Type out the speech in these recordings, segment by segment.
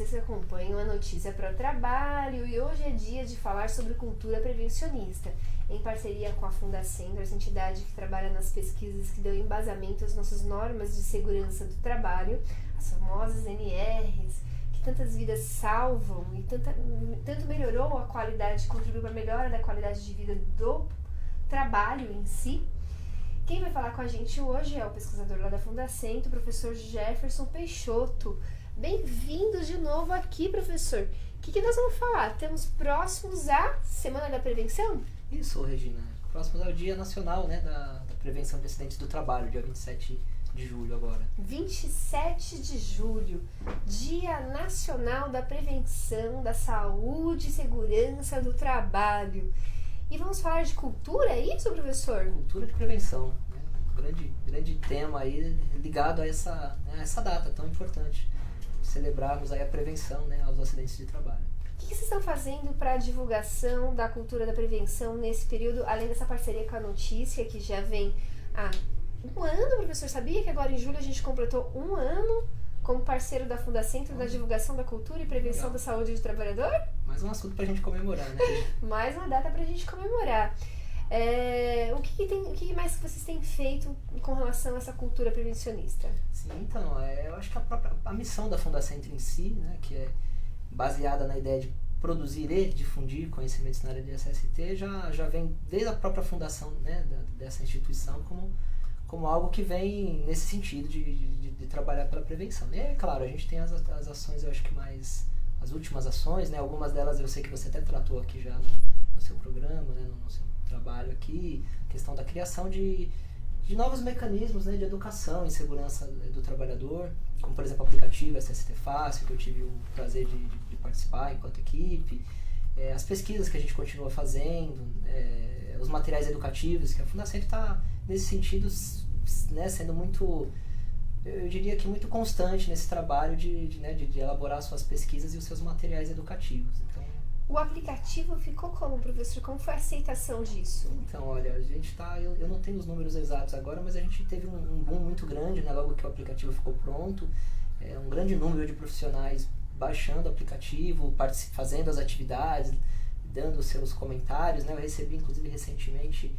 vocês que acompanham a Notícia para o Trabalho, e hoje é dia de falar sobre cultura prevencionista, em parceria com a Fundacentro, essa entidade que trabalha nas pesquisas que dão embasamento às nossas normas de segurança do trabalho, as famosas NRs, que tantas vidas salvam e tanto melhorou a qualidade, contribuiu para a melhora da qualidade de vida do trabalho em si. Quem vai falar com a gente hoje é o pesquisador lá da Fundacentro, o professor Jefferson Peixoto. Bem-vindo de novo aqui, professor. O que nós vamos falar? Estamos próximos à Semana da Prevenção? Isso, Regina. Próximos ao Dia Nacional, né, da Prevenção de Acidentes do Trabalho, dia 27 de julho agora. 27 de julho, Dia Nacional da Prevenção da Saúde e Segurança do Trabalho. E vamos falar de cultura, é isso, professor? Cultura de prevenção, né? Um grande tema aí ligado a essa data tão importante. Celebrarmos aí a prevenção, né, aos acidentes de trabalho. O que vocês estão fazendo para a divulgação da cultura da prevenção nesse período, além dessa parceria com a Notícia, que já vem há um ano, professor? Sabia que agora em julho a gente completou um ano como parceiro da Fundacentro da divulgação da cultura e prevenção da saúde do trabalhador? Mais um assunto pra gente comemorar, né? Mais uma data pra gente comemorar. O que mais que vocês têm feito com relação a essa cultura prevencionista? Sim, então, eu acho que a missão da Fundacentro em si, né, que é baseada na ideia de produzir e difundir conhecimentos na área de SST, já vem desde a própria fundação, né, dessa instituição como algo que vem nesse sentido de trabalhar pela prevenção. E é claro, a gente tem as ações, eu acho que mais, as últimas ações, né, algumas delas eu sei que você até tratou aqui já no seu programa, né, no seu trabalho aqui, questão da criação de novos mecanismos, né, de educação e segurança do trabalhador, como por exemplo o aplicativo SST Fácil, que eu tive o prazer de participar enquanto equipe, as pesquisas que a gente continua fazendo, os materiais educativos, que a Fundacentro está nesse sentido, né, sendo muito, eu diria que muito constante nesse trabalho de elaborar suas pesquisas e os seus materiais educativos. Então, o aplicativo ficou como, professor? Como foi a aceitação disso? Então, olha, a gente está, eu não tenho os números exatos agora, mas a gente teve um boom muito grande, né, logo que o aplicativo ficou pronto, um grande número de profissionais baixando o aplicativo, fazendo as atividades, dando os seus comentários, né, eu recebi inclusive recentemente,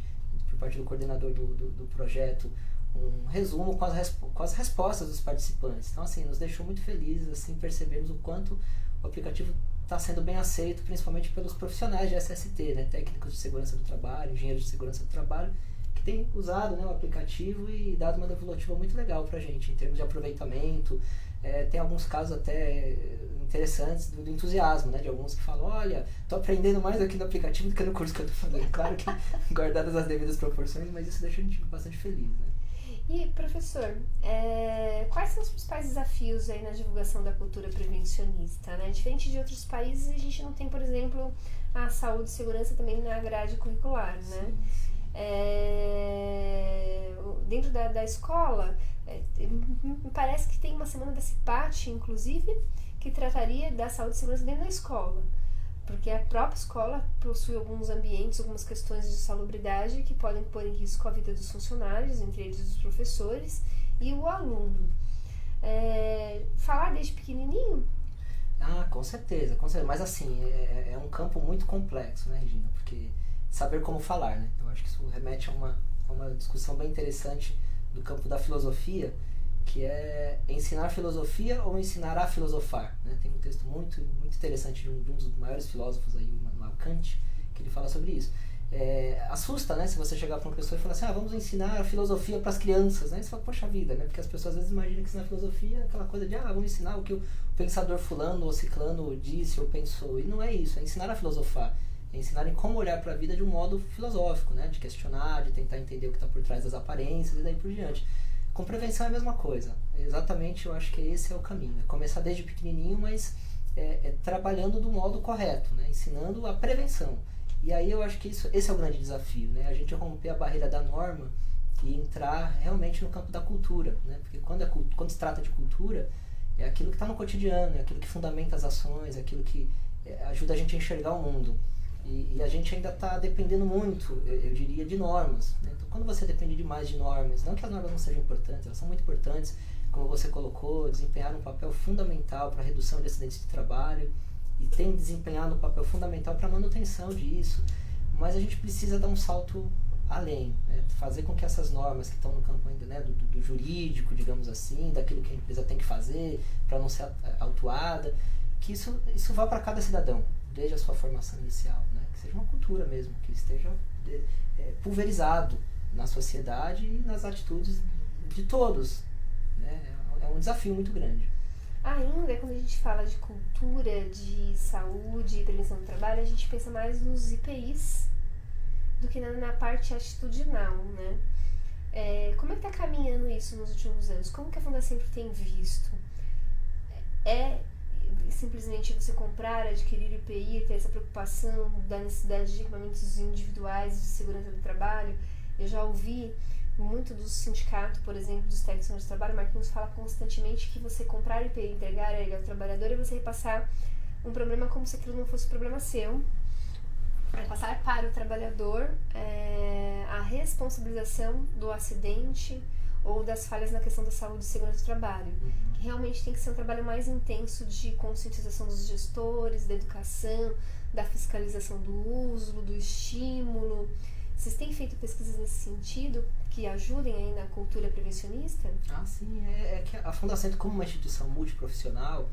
por parte do coordenador do projeto, um resumo com as respostas dos participantes. Então, assim, nos deixou muito felizes, assim, percebemos o quanto o aplicativo está sendo bem aceito, principalmente pelos profissionais de SST, né, técnicos de segurança do trabalho, engenheiros de segurança do trabalho, que têm usado, né, o aplicativo e dado uma devolutiva muito legal para a gente, em termos de aproveitamento. Tem alguns casos até interessantes do entusiasmo, né, de alguns que falam, olha, estou aprendendo mais aqui no aplicativo do que no curso que eu estou fazendo. Claro que guardadas as devidas proporções, mas isso deixa a gente bastante feliz, né. E, professor, quais são os principais desafios aí na divulgação da cultura prevencionista, né? Diferente de outros países, a gente não tem, por exemplo, a saúde e segurança também na grade curricular, né? Dentro da escola, me parece que tem uma semana da CIPAT, inclusive, que trataria da saúde e segurança dentro da escola. Porque a própria escola possui alguns ambientes, algumas questões de salubridade que podem pôr em risco a vida dos funcionários, entre eles os professores e o aluno. Falar desde pequenininho? Com certeza. Mas assim, é um campo muito complexo, né, Regina? Porque saber como falar, né? Eu acho que isso remete a uma discussão bem interessante do campo da filosofia, que é ensinar filosofia ou ensinar a filosofar, né? Tem um texto muito, muito interessante de um dos maiores filósofos aí, o Immanuel Kant, que ele fala sobre isso. Assusta, né, se você chegar para uma pessoa e falar assim, vamos ensinar a filosofia para as crianças, né? Você fala, poxa vida, né? Porque as pessoas às vezes imaginam que ensinar filosofia é aquela coisa de, vamos ensinar o que o pensador fulano ou ciclano disse ou pensou, e não é isso, é ensinar a filosofar, é ensinar em como olhar para a vida de um modo filosófico, né? De questionar, de tentar entender o que está por trás das aparências e daí por diante. Com prevenção é a mesma coisa. Exatamente, eu acho que esse é o caminho. É começar desde pequenininho, mas trabalhando do modo correto, né? Ensinando a prevenção. E aí eu acho que esse é o grande desafio, né? A gente romper a barreira da norma e entrar realmente no campo da cultura, né? Porque quando se trata de cultura, é aquilo que está no cotidiano, é aquilo que fundamenta as ações, é aquilo que ajuda a gente a enxergar o mundo. E a gente ainda está dependendo muito, eu diria, de normas, né? Então, quando você depende demais de normas, não que as normas não sejam importantes, elas são muito importantes, como você colocou, desempenharam um papel fundamental para a redução de acidentes de trabalho e tem desempenhado um papel fundamental para a manutenção disso, mas a gente precisa dar um salto além, né? Fazer com que essas normas que estão no campo ainda, né, do jurídico, digamos assim, daquilo que a empresa tem que fazer para não ser autuada, que isso vá para cada cidadão, desde a sua formação inicial, né? Que seja uma cultura mesmo, que esteja pulverizado na sociedade e nas atitudes de todos, né? É um desafio muito grande. Ainda, quando a gente fala de cultura, de saúde e prevenção do trabalho, a gente pensa mais nos IPIs do que na parte atitudinal, né? Como é que está caminhando isso nos últimos anos? Como que a Fundacentro tem visto? É simplesmente você comprar, adquirir IPI, ter essa preocupação da necessidade de equipamentos individuais de segurança do trabalho? Eu já ouvi muito do sindicato, por exemplo, dos técnicos de trabalho, Marquinhos fala constantemente que você comprar IPI, entregar ele ao trabalhador e você repassar um problema como se aquilo não fosse um problema seu, passar para o trabalhador a responsabilização do acidente ou das falhas na questão da saúde e segurança do trabalho. Que realmente tem que ser um trabalho mais intenso de conscientização dos gestores, da educação, da fiscalização do uso, do estímulo. Vocês têm feito pesquisas nesse sentido que ajudem aí na cultura prevencionista? Sim. É que a Fundacentro, como uma instituição multiprofissional,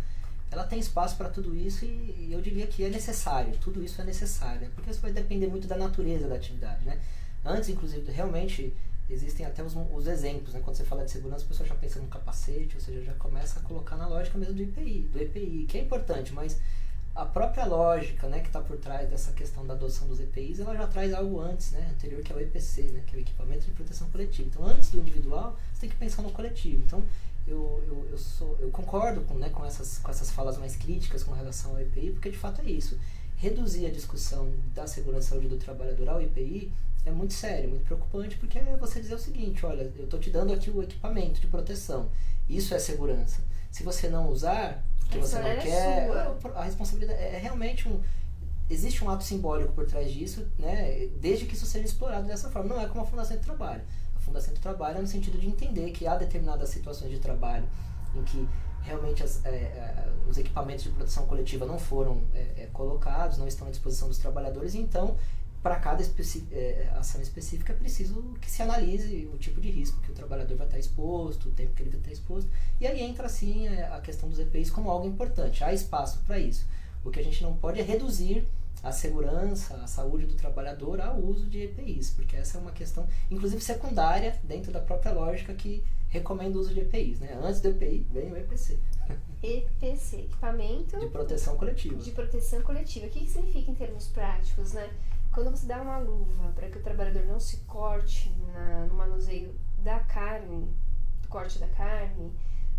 ela tem espaço para tudo isso e eu diria que é necessário, tudo isso é necessário, porque isso vai depender muito da natureza da atividade, né? Antes, inclusive, realmente existem até os exemplos, né? Quando você fala de segurança, a pessoa já pensa no capacete, ou seja, já começa a colocar na lógica mesmo do EPI, que é importante, mas a própria lógica, né, que está por trás dessa questão da adoção dos EPIs, ela já traz algo antes, né, anterior, que é o EPC, né, que é o Equipamento de Proteção Coletiva. Então, antes do individual, você tem que pensar no coletivo. Então, eu concordo com essas falas mais críticas com relação ao EPI, porque de fato é isso. Reduzir a discussão da segurança e saúde do trabalhador ao EPI é muito sério, muito preocupante, porque é você dizer o seguinte: olha, eu estou te dando aqui o equipamento de proteção, isso é segurança. Se você não usar, que você não quer, a responsabilidade é realmente existe um ato simbólico por trás disso, né, desde que isso seja explorado dessa forma. Não é como a Fundacentro trabalha. A Fundacentro trabalha no sentido de entender que há determinadas situações de trabalho em que realmente os equipamentos de proteção coletiva não foram colocados, não estão à disposição dos trabalhadores, e então, para cada ação específica, é preciso que se analise o tipo de risco que o trabalhador vai estar exposto, o tempo que ele vai estar exposto, e aí entra, sim, a questão dos EPIs como algo importante. Há espaço para isso. O que a gente não pode é reduzir a segurança, a saúde do trabalhador ao uso de EPIs, porque essa é uma questão, inclusive secundária, dentro da própria lógica que recomenda o uso de EPIs, né? Antes do EPI, vem o EPC. EPC, Equipamento de Proteção Coletiva. De Proteção Coletiva. O que significa em termos práticos, né? Quando você dá uma luva para que o trabalhador não se corte no manuseio da carne, do corte da carne,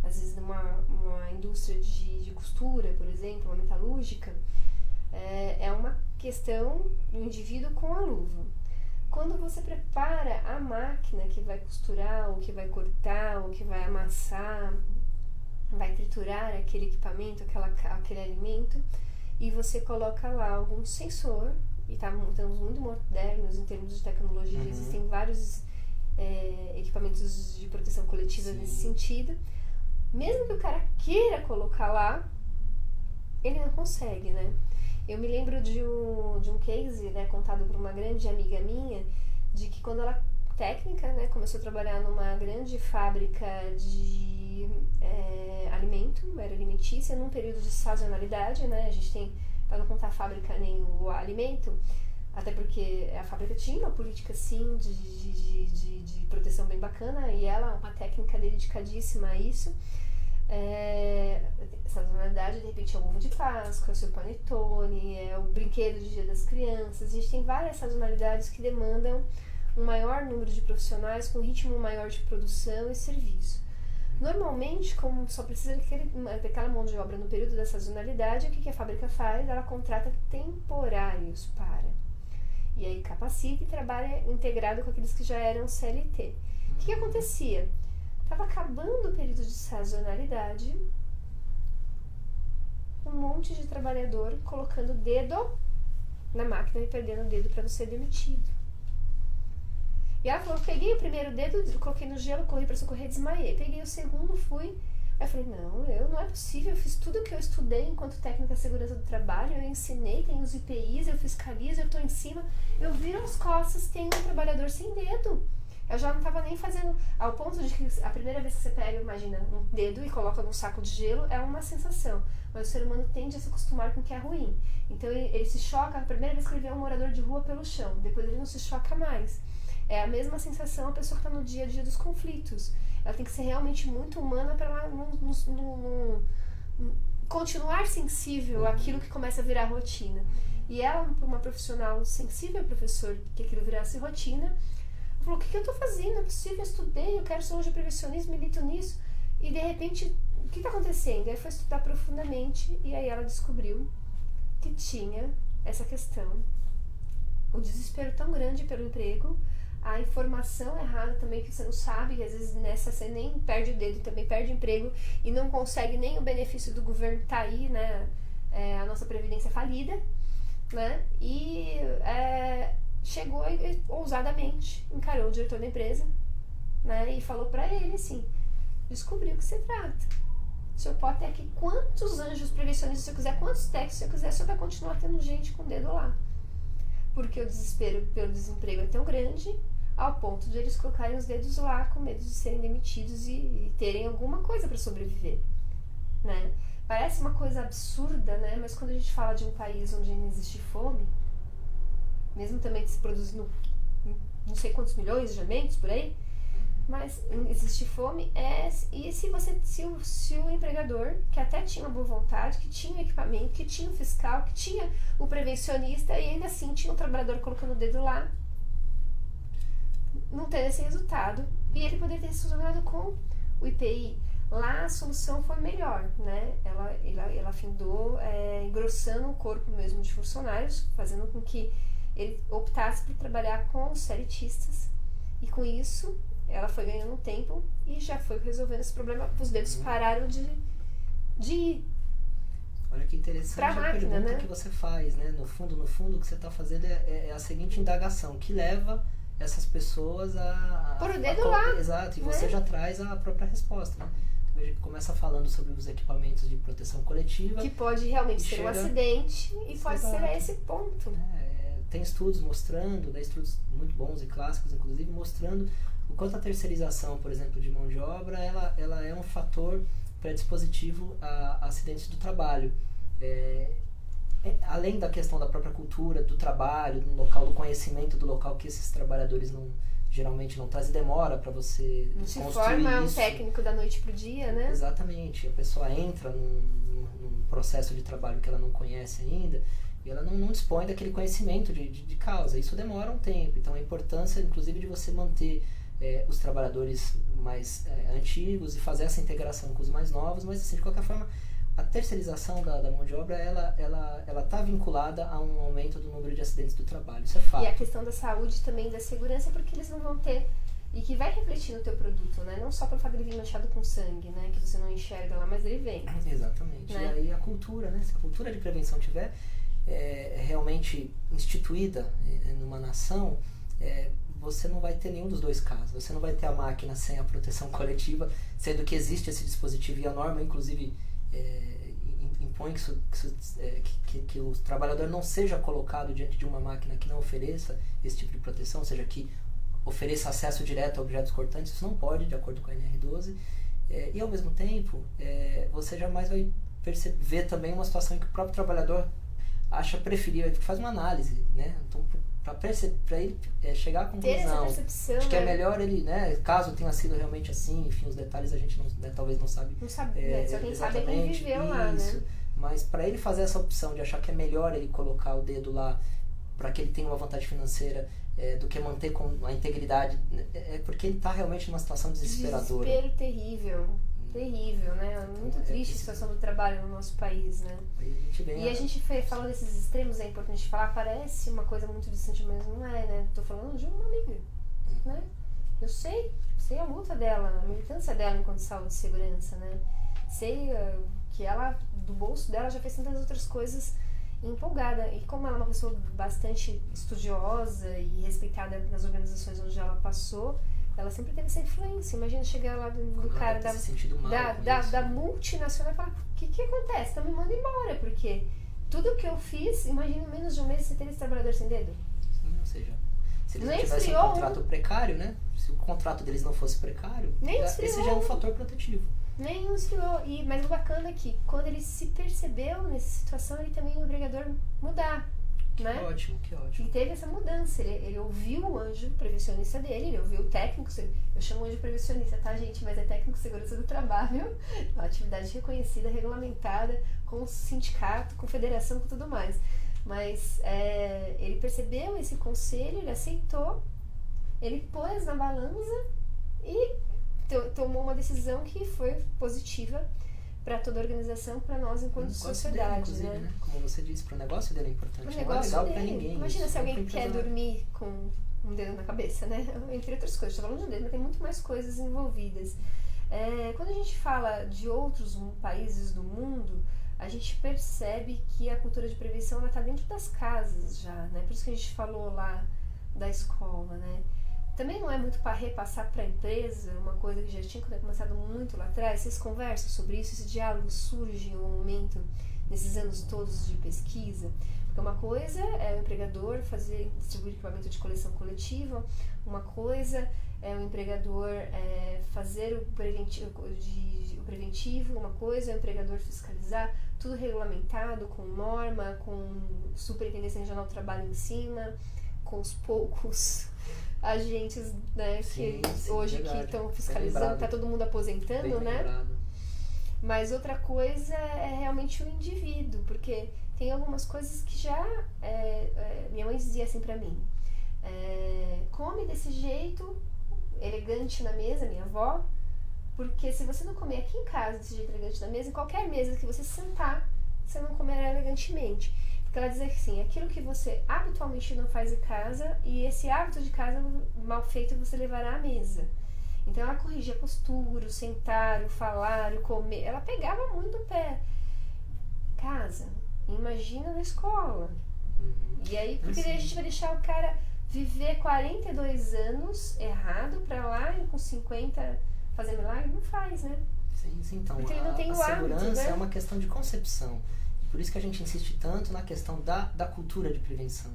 às vezes numa indústria de costura, por exemplo, uma metalúrgica, é uma questão do indivíduo com a luva. Quando você prepara a máquina que vai costurar, ou que vai cortar, ou que vai amassar, vai triturar aquele equipamento, aquele alimento, e você coloca lá algum sensor, e estamos muito modernos em termos de tecnologia, existem vários equipamentos de proteção coletiva nesse sentido. Mesmo que o cara queira colocar lá, ele não consegue, né? Eu me lembro de um case, né, contado por uma grande amiga minha, de que quando ela, técnica, né, começou a trabalhar numa grande fábrica de alimento, era alimentícia, num período de sazonalidade, né? A gente tem, para não contar a fábrica nem o alimento, até porque a fábrica tinha uma política, sim, de proteção bem bacana, e ela, uma técnica dedicadíssima a isso. Sazonalidade, de repente é o ovo de Páscoa, é o seu panetone, é o brinquedo de Dia das Crianças. A gente tem várias sazonalidades que demandam um maior número de profissionais com ritmo maior de produção e serviço. Normalmente, como só precisa daquela mão de obra no período da sazonalidade, o que a fábrica faz? Ela contrata temporários para. E aí capacita e trabalha integrado com aqueles que já eram CLT. O que acontecia? Estava acabando o período de sazonalidade, um monte de trabalhador colocando o dedo na máquina e perdendo o dedo para não ser demitido. E ela falou, peguei o primeiro dedo, coloquei no gelo, corri pra socorrer e desmaiei. Peguei o segundo, fui. Aí eu falei, não é possível, eu fiz tudo o que eu estudei enquanto técnica de segurança do trabalho, eu ensinei, tem os IPIs, eu fiscalizo, eu tô em cima, eu viro as costas, tem um trabalhador sem dedo. Eu já não tava nem fazendo, ao ponto de que a primeira vez que você pega, imagina, um dedo e coloca num saco de gelo, é uma sensação. Mas o ser humano tende a se acostumar com o que é ruim. Então ele se choca, a primeira vez que ele vê um morador de rua pelo chão, depois ele não se choca mais. É a mesma sensação a pessoa que está no dia a dia dos conflitos. Ela tem que ser realmente muito humana para ela não continuar sensível àquilo que começa a virar rotina. E ela, uma profissional sensível, professor, que aquilo virasse rotina, falou, o que eu estou fazendo? Não é possível, eu estudei, eu quero ser hoje prevencionista, milito nisso. E de repente, o que está acontecendo? Aí foi estudar profundamente e aí ela descobriu que tinha essa questão, o desespero tão grande pelo emprego, a informação errada também que você não sabe, que às vezes nessa você nem perde o dedo, também perde o emprego e não consegue nem o benefício do governo que tá aí, né? A nossa previdência falida, né? E chegou e ousadamente encarou o diretor da empresa, né? E falou pra ele assim, descobriu o que se trata. O senhor pode ter aqui quantos anjos prevencionistas você quiser, quantos técnicos você quiser, o senhor vai continuar tendo gente com o dedo lá. Porque o desespero pelo desemprego é tão grande ao ponto de eles colocarem os dedos lá com medo de serem demitidos e terem alguma coisa para sobreviver, né? Parece uma coisa absurda, né? Mas quando a gente fala de um país onde não existe fome, mesmo também se produzindo não sei quantos milhões de alimentos por aí, mas existe fome, e se o empregador, que até tinha uma boa vontade, que tinha o equipamento, que tinha o fiscal, que tinha o prevencionista, e ainda assim tinha um trabalhador colocando o dedo lá, não ter esse resultado, e ele poderia ter se solucionado com o IPI. Lá a solução foi melhor, né? Ela findou engrossando o corpo mesmo de funcionários, fazendo com que ele optasse por trabalhar com os seritistas, e com isso ela foi ganhando um tempo e já foi resolvendo esse problema. Os dedos pararam de ir. Olha que interessante a máquina, pergunta, né? Que você faz, né? No fundo, o que você está fazendo é a seguinte indagação, que leva essas pessoas a pôr o dedo lá. Exato, e você já traz a própria resposta, né? Veja que começa falando sobre os equipamentos de proteção coletiva. Que pode realmente ser um acidente e pode ser a esse ponto. Tem estudos mostrando, né, estudos muito bons e clássicos, inclusive, mostrando o quanto a terceirização, por exemplo, de mão de obra, ela é um fator predispositivo a acidentes do trabalho. Além da questão da própria cultura, do trabalho, do local, do conhecimento do local que esses trabalhadores geralmente não trazem, demora para você não se construir forma um isso. técnico da noite pro dia, né? Exatamente. A pessoa entra num processo de trabalho que ela não conhece ainda, e ela não dispõe daquele conhecimento de causa. Isso demora um tempo. Então a importância, inclusive, de você manter os trabalhadores mais antigos e fazer essa integração com os mais novos, mas assim, de qualquer forma, a terceirização da mão de obra, ela está vinculada a um aumento do número de acidentes do trabalho. Isso é fato. E a questão da saúde também, da segurança, porque eles não vão ter, e que vai refletir no teu produto, né? Não só pelo fato de ele vir manchado com sangue, né? Que você não enxerga lá, mas ele vem. Exatamente. Né? E aí a cultura, né? Se a cultura de prevenção tiver realmente instituída numa nação, você não vai ter nenhum dos dois casos. Você não vai ter a máquina sem a proteção coletiva, sendo que existe esse dispositivo e a norma, inclusive, impõe que o trabalhador não seja colocado diante de uma máquina que não ofereça esse tipo de proteção, ou seja, que ofereça acesso direto a objetos cortantes. Isso não pode, de acordo com a NR12. E, ao mesmo tempo, você jamais vai ver também uma situação em que o próprio trabalhador acha preferível, faz uma análise, né? Então, para ele chegar à conclusão, acho que é melhor ele, né? Caso tenha sido realmente assim, enfim, os detalhes a gente não, né, talvez não sabe. Não sabe, só quem sabe é quem viveu lá, né? Mas para ele fazer essa opção de achar que é melhor ele colocar o dedo lá para que ele tenha uma vantagem financeira do que manter com a integridade, porque ele está realmente numa situação desesperadora. Desespero terrível, né? Muito triste a situação do trabalho no nosso país, né? A gente falou desses extremos, é importante falar, parece uma coisa muito distante, mas não é, né? Tô falando de uma amiga, né? Eu sei a luta dela, a militância dela enquanto saúde e segurança, né? Sei que ela, do bolso dela, já fez tantas outras coisas empolgada. E como ela é uma pessoa bastante estudiosa e respeitada nas organizações onde ela passou, ela sempre teve essa influência. Imagina chegar lá do cara da multinacional e falar, o que acontece? Então me manda embora, porque tudo que eu fiz, imagina, em menos de um mês você ter esse trabalhador sem dedo. Sim, ou seja, se eles não tivessem um contrato precário, né? Se o contrato deles não fosse precário, esse já é um fator protetivo. Nem esfriou. Mas o bacana é que quando ele se percebeu nessa situação, ele também é um empregador mudar. Que ótimo. E teve essa mudança. Ele ouviu o anjo prevencionista dele, ele ouviu o técnico. Eu chamo anjo prevencionista, tá, gente? Mas é técnico de segurança do trabalho. Uma atividade reconhecida, regulamentada, com sindicato, com federação, com tudo mais. Mas ele percebeu esse conselho, ele aceitou, ele pôs na balança e tomou uma decisão que foi positiva para toda a organização, para nós enquanto sociedade, dele, né? Como você disse, para o negócio dele é importante, não é legal para ninguém. Imagina se alguém quer dormir com um dedo na cabeça, né? Entre outras coisas, estou falando de um dedo, mas tem muito mais coisas envolvidas. Quando a gente fala de outros países do mundo, a gente percebe que a cultura de prevenção está dentro das casas já, né? Por isso que a gente falou lá da escola, né? Também não é muito para repassar para a empresa, uma coisa que já tinha começado muito lá atrás. Vocês conversam sobre isso, esse diálogo surge em um momento, nesses anos todos de pesquisa. Porque uma coisa é o empregador distribuir equipamento de coleção coletiva, uma coisa é o empregador fazer o preventivo, uma coisa é o empregador fiscalizar, tudo regulamentado, com norma, com superintendência regional do trabalho em cima, com os poucos agentes, né, que hoje que estão fiscalizando, tá todo mundo aposentando, né? Mas outra coisa é realmente o indivíduo, porque tem algumas coisas que já minha mãe dizia assim pra mim, come desse jeito elegante na mesa, minha avó, porque se você não comer aqui em casa desse jeito elegante na mesa, em qualquer mesa que você sentar, você não comerá elegantemente. Porque ela diz assim, aquilo que você habitualmente não faz em casa, e esse hábito de casa mal feito você levará à mesa. Então ela corrigia a postura, o sentar, o falar, o comer. Ela pegava muito o pé. Casa, imagina na escola. E aí, porque a gente vai deixar o cara viver 42 anos errado pra lá e com 50 fazer milagre? Não faz, né? Sim, então porque ele não tem o hábito, segurança, né? É uma questão de concepção. Por isso que a gente insiste tanto na questão da cultura de prevenção.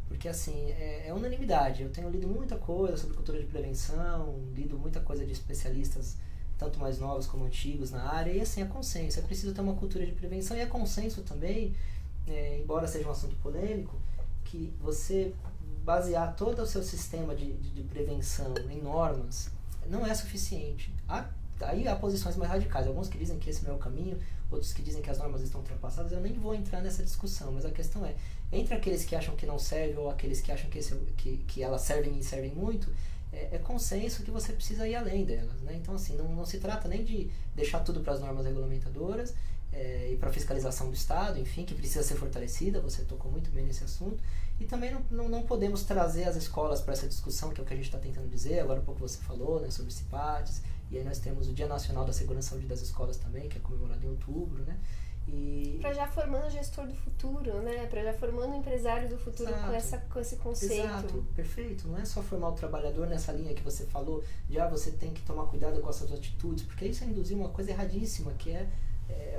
Porque, assim, é unanimidade. Eu tenho lido muita coisa sobre cultura de prevenção, lido muita coisa de especialistas, tanto mais novos como antigos na área, e, assim, é consenso. É preciso ter uma cultura de prevenção, e é consenso também, embora seja um assunto polêmico, que você basear todo o seu sistema de prevenção em normas não é suficiente. Aí há posições mais radicais. Alguns que dizem que esse não é o caminho, outros que dizem que as normas estão ultrapassadas. Eu nem vou entrar nessa discussão, mas a questão é, entre aqueles que acham que não serve ou aqueles que acham que elas servem e servem muito, é consenso que você precisa ir além delas, né? Então, assim, não se trata nem de deixar tudo para as normas regulamentadoras e para a fiscalização do Estado, enfim, que precisa ser fortalecida. Você tocou muito bem nesse assunto. E também não podemos trazer as escolas para essa discussão, que é o que a gente está tentando dizer. Agora há pouco você falou, né, sobre CIPATES. E aí nós temos o Dia Nacional da Segurança das Escolas também, que é comemorado em outubro, né? Para já formando o gestor do futuro, né? Para já formando o empresário do futuro. Exato. com esse conceito. Exato, perfeito. Não é só formar o trabalhador nessa linha que você falou, de você tem que tomar cuidado com as suas atitudes, porque isso é induzir uma coisa erradíssima, que é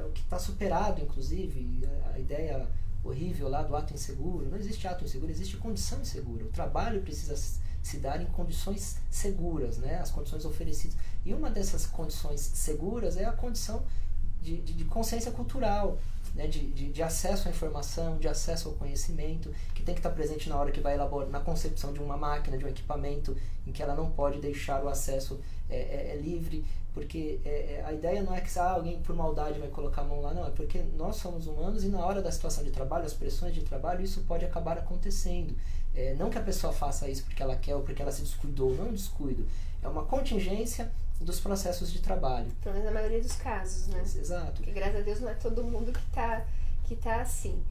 o que está superado, inclusive, a ideia horrível lá do ato inseguro. Não existe ato inseguro, existe condição insegura. O trabalho precisa se dar em condições seguras, né? As condições oferecidas. E uma dessas condições seguras é a condição de consciência cultural, né? de acesso à informação, de acesso ao conhecimento, que tem que estar presente na hora que vai elaborar, na concepção de uma máquina, de um equipamento, em que ela não pode deixar o acesso livre, porque a ideia não é que alguém por maldade vai colocar a mão lá, não, é porque nós somos humanos e na hora da situação de trabalho, as pressões de trabalho, isso pode acabar acontecendo. Não que a pessoa faça isso porque ela quer ou porque ela se descuidou, não é um descuido, é uma contingência dos processos de trabalho. Pelo menos na maioria dos casos, né? Exato. Porque graças a Deus não é todo mundo que tá assim.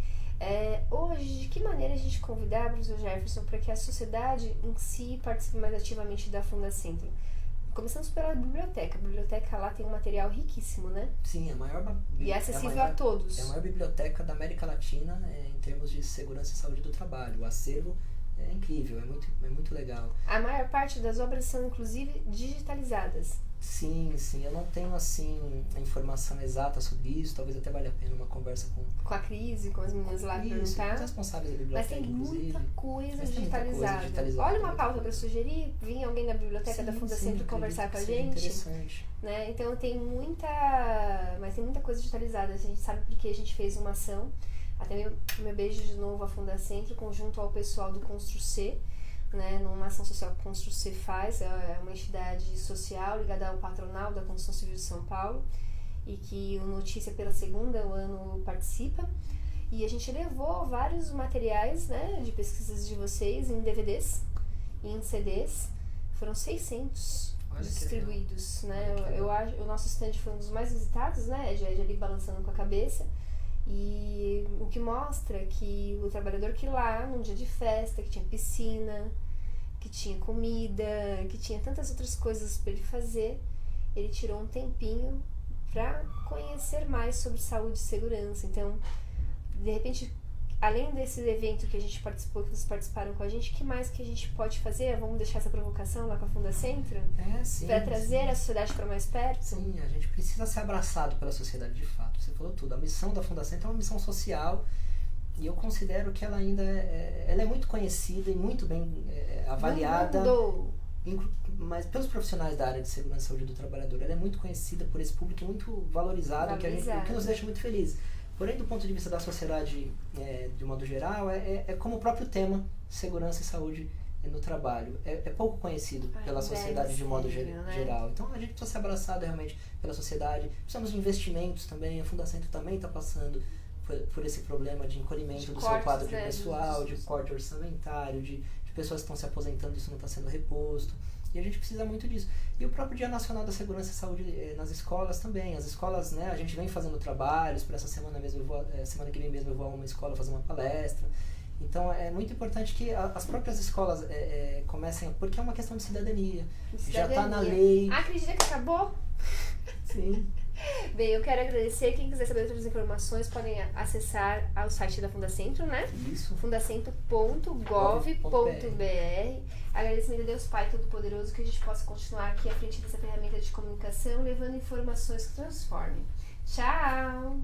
Hoje, de que maneira a gente convidar, professor Jefferson, para que a sociedade em si participe mais ativamente da Fundacentro? Começamos pela biblioteca. A biblioteca lá tem um material riquíssimo, né? Sim, E é acessível a todos. É a maior biblioteca da América Latina em termos de segurança e saúde do trabalho. O acervo é incrível, é muito legal. A maior parte das obras são, inclusive, digitalizadas. Sim, eu não tenho, assim, a informação exata sobre isso, talvez até valha a pena uma conversa com a Cris e com as meninas lá perguntar. Os responsáveis da biblioteca, mas tem inclusive. muita coisa digitalizada. Olha uma pauta para sugerir, vir alguém da biblioteca da Fundação Centro conversar com a gente. Interessante. Né? Então tem muita coisa digitalizada. A gente sabe porque a gente fez uma ação. Até meu beijo de novo à Fundacentro, conjunto ao pessoal do Construc, né, numa ação social que o Construc faz, é uma entidade social ligada ao patronal da Construção Civil de São Paulo, e que o Notícia pela segunda ano participa, e a gente levou vários materiais, né, de pesquisas de vocês em DVDs e em CDs, foram 600 distribuídos, né, eu acho, o nosso stand foi um dos mais visitados, né, Ed ali balançando com a cabeça. E o que mostra que o trabalhador que lá, num dia de festa, que tinha piscina, que tinha comida, que tinha tantas outras coisas para ele fazer, ele tirou um tempinho para conhecer mais sobre saúde e segurança. Então, de repente, além desse evento que a gente participou, que vocês participaram com a gente, o que mais que a gente pode fazer? Vamos deixar essa provocação lá com a Fundacentro? Para trazer a sociedade para mais perto? Sim, a gente precisa ser abraçado pela sociedade de fato. Você falou tudo. A missão da Fundacentro é uma missão social e eu considero que ela ainda ela é muito conhecida e muito bem avaliada. Mas pelos profissionais da área de segurança e saúde do trabalhador. Ela é muito conhecida por esse público e muito valorizada, o que nos deixa muito felizes. Porém, do ponto de vista da sociedade, de modo geral, é como o próprio tema, segurança e saúde no trabalho. É pouco conhecido pela sociedade de modo geral. Então, a gente precisa ser abraçado realmente pela sociedade. Precisamos de investimentos também. A Fundacentro também está passando por esse problema de encolhimento do seu quadro de pessoal, de corte orçamentário, de pessoas que estão se aposentando e isso não está sendo reposto. E a gente precisa muito disso. E o próprio Dia Nacional da Segurança e Saúde nas escolas também. As escolas, né, a gente vem fazendo trabalhos, para essa semana mesmo, semana que vem mesmo eu vou a uma escola fazer uma palestra. Então é muito importante que as próprias escolas comecem, porque é uma questão de cidadania. Já está na lei. Acredita que acabou? Sim. Bem, eu quero agradecer. Quem quiser saber outras informações podem acessar ao site da Fundacentro, né? Isso. fundacentro.gov.br. Agradecimento a Deus Pai Todo-Poderoso que a gente possa continuar aqui à frente dessa ferramenta de comunicação, levando informações que transformem. Tchau!